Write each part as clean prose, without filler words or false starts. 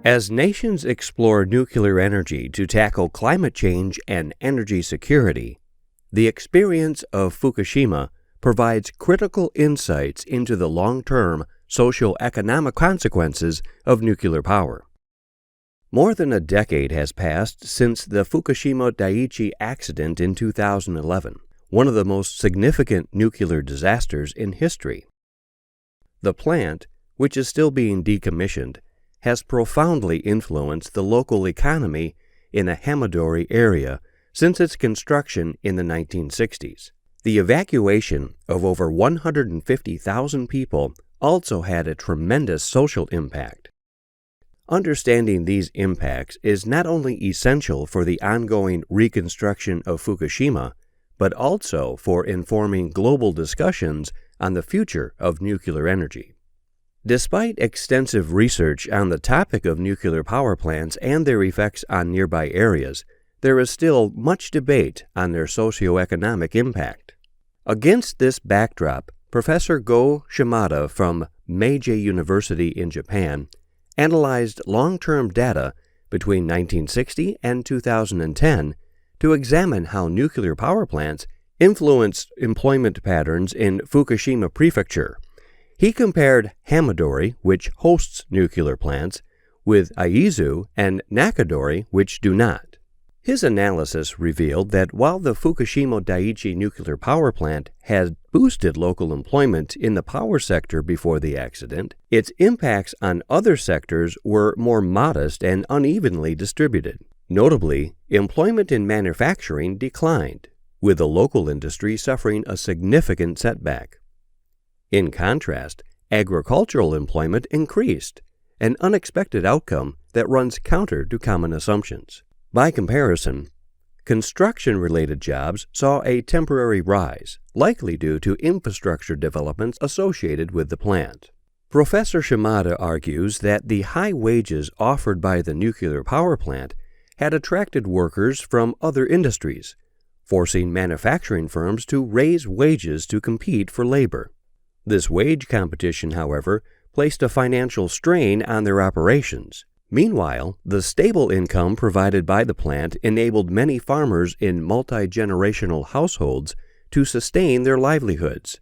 As nations explore nuclear energy to tackle climate change and energy security, the experience of Fukushima provides critical insights into the long-term socioeconomic consequences of nuclear power. More than a decade has passed since the Fukushima Daiichi accident in 2011, one of the most significant nuclear disasters in history. The plant, which is still being decommissioned, has profoundly influenced the local economy in the Hamadori area since its construction in the 1960s. The evacuation of over 150,000 people also had a tremendous social impact. Understanding these impacts is not only essential for the ongoing reconstruction of Fukushima, but also for informing global discussions on the future of nuclear energy. Despite extensive research on the topic of nuclear power plants and their effects on nearby areas, there is still much debate on their socioeconomic impact. Against this backdrop, Professor Go Shimada from Meiji University in Japan analyzed long-term data between 1960 and 2010 to examine how nuclear power plants influenced employment patterns in Fukushima Prefecture. He compared Hamadori, which hosts nuclear plants, with Aizu and Nakadori, which do not. His analysis revealed that while the Fukushima Daiichi nuclear power plant had boosted local employment in the power sector before the accident, its impacts on other sectors were more modest and unevenly distributed. Notably, employment in manufacturing declined, with the local industry suffering a significant setback. In contrast, agricultural employment increased, an unexpected outcome that runs counter to common assumptions. By comparison, construction-related jobs saw a temporary rise, likely due to infrastructure developments associated with the plant. Professor Shimada argues that the high wages offered by the nuclear power plant had attracted workers from other industries, forcing manufacturing firms to raise wages to compete for labor. This wage competition, however, placed a financial strain on their operations. Meanwhile, the stable income provided by the plant enabled many farmers in multi-generational households to sustain their livelihoods.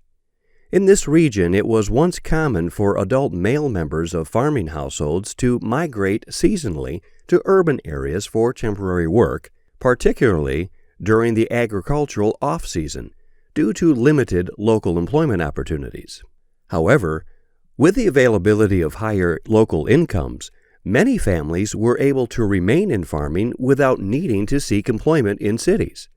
In this region, it was once common for adult male members of farming households to migrate seasonally to urban areas for temporary work, particularly during the agricultural off-season, due to limited local employment opportunities. However, with the availability of higher local incomes, many families were able to remain in farming without needing to seek employment in cities.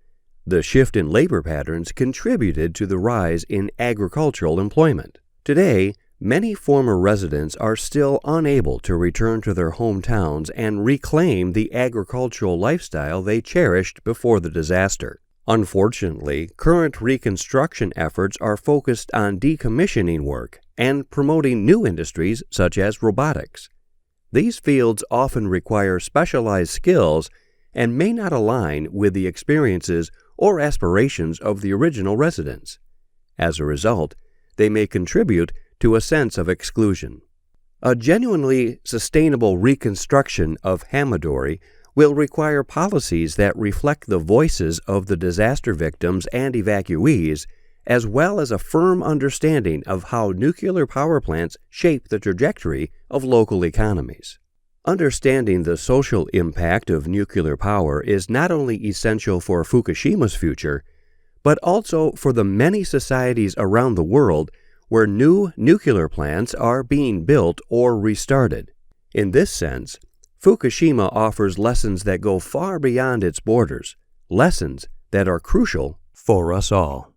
The shift in labor patterns contributed to the rise in agricultural employment. Today, many former residents are still unable to return to their hometowns and reclaim the agricultural lifestyle they cherished before the disaster. Unfortunately, current reconstruction efforts are focused on decommissioning work and promoting new industries such as robotics. These fields often require specialized skills and may not align with the experiences or aspirations of the original residents. As a result, they may contribute to a sense of exclusion. A genuinely sustainable reconstruction of Hamadori will require policies that reflect the voices of the disaster victims and evacuees, as well as a firm understanding of how nuclear power plants shape the trajectory of local economies. Understanding the social impact of nuclear power is not only essential for Fukushima's future, but also for the many societies around the world where new nuclear plants are being built or restarted. In this sense, Fukushima offers lessons that go far beyond its borders, lessons that are crucial for us all.